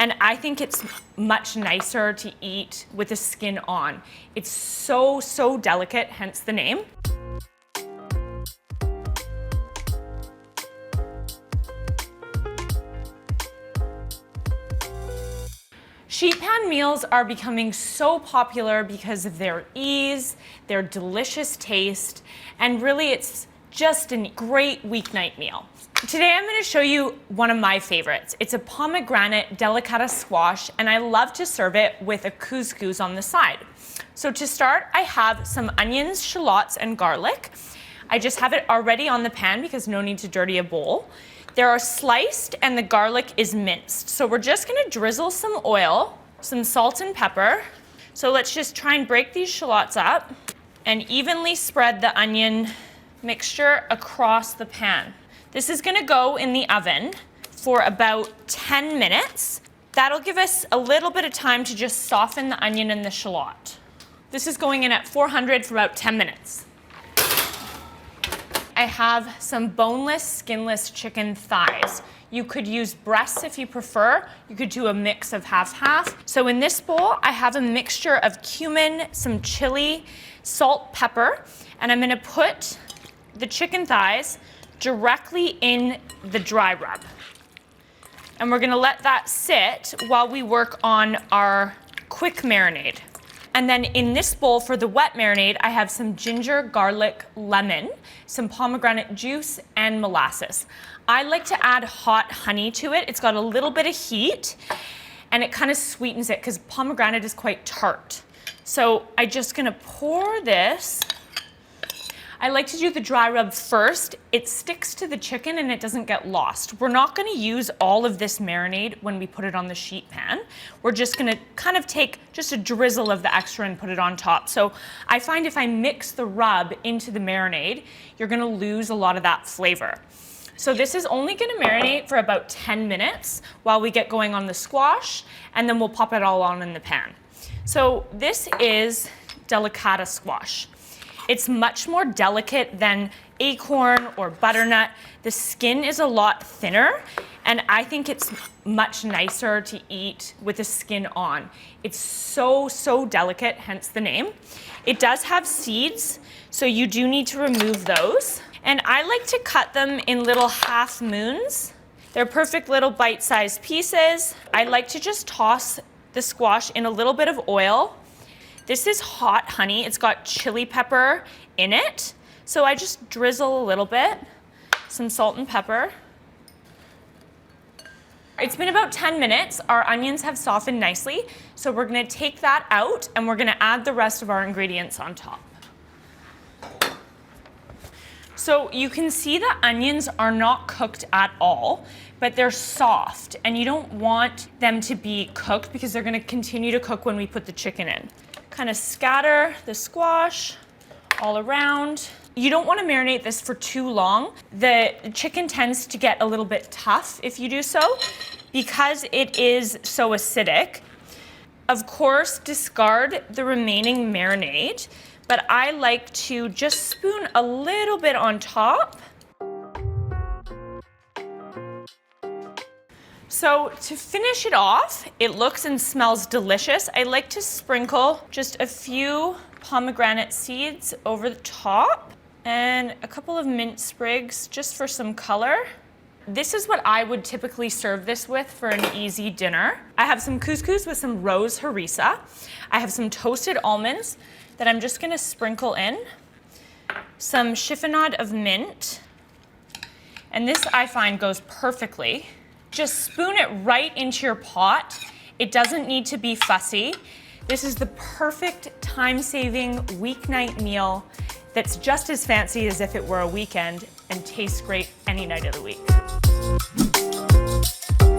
And I think it's much nicer to eat with the skin on. It's so, so delicate, hence the name. Sheet pan meals are becoming so popular because of their ease, their delicious taste, and really it's just a great weeknight meal. Today I'm going to show you one of my favorites. It's a pomegranate delicata squash, and I love to serve it with a couscous on the side. So to start, I have some onions, shallots, and garlic. I just have it already on the pan because no need to dirty a bowl. They are sliced and the garlic is minced. So we're just gonna drizzle some oil, some salt and pepper. So let's just try and break these shallots up and evenly spread the onion mixture across the pan. This is gonna go in the oven for about 10 minutes. That'll give us a little bit of time to just soften the onion and the shallot. This is going in at 400 for about 10 minutes. I have some boneless, skinless chicken thighs. You could use breasts if you prefer. You could do a mix of half-half. So in this bowl, I have a mixture of cumin, some chili, salt, pepper, and I'm gonna put the chicken thighs directly in the dry rub. And we're gonna let that sit while we work on our quick marinade. And then in this bowl for the wet marinade, I have some ginger, garlic, lemon, some pomegranate juice, and molasses. I like to add hot honey to it. It's got a little bit of heat, and it kind of sweetens it because pomegranate is quite tart. So I'm just gonna pour this. I like to do the dry rub first. It sticks to the chicken and it doesn't get lost. We're not gonna use all of this marinade when we put it on the sheet pan. We're just gonna kind of take just a drizzle of the extra and put it on top. So I find if I mix the rub into the marinade, you're gonna lose a lot of that flavor. So this is only gonna marinate for about 10 minutes while we get going on the squash, and then we'll pop it all on in the pan. So this is delicata squash. It's much more delicate than acorn or butternut. The skin is a lot thinner, and I think it's much nicer to eat with the skin on. It's so, so delicate, hence the name. It does have seeds, so you do need to remove those. And I like to cut them in little half moons. They're perfect little bite-sized pieces. I like to just toss the squash in a little bit of oil. This is hot honey. It's got chili pepper in it. So I just drizzle a little bit, some salt and pepper. It's been about 10 minutes. Our onions have softened nicely. So we're gonna take that out and we're gonna add the rest of our ingredients on top. So you can see the onions are not cooked at all, but they're soft, and you don't want them to be cooked because they're gonna continue to cook when we put the chicken in. Kind of scatter the squash all around. You don't want to marinate this for too long. The chicken tends to get a little bit tough if you do so because it is so acidic. Of course, discard the remaining marinade, but I like to just spoon a little bit on top. So to finish it off, it looks and smells delicious. I like to sprinkle just a few pomegranate seeds over the top and a couple of mint sprigs just for some color. This is what I would typically serve this with for an easy dinner. I have some couscous with some rose harissa. I have some toasted almonds that I'm just gonna sprinkle in, some chiffonade of mint, and this I find goes perfectly. Just spoon it right into your pot. It doesn't need to be fussy. This is the perfect time-saving weeknight meal that's just as fancy as if it were a weekend and tastes great any night of the week.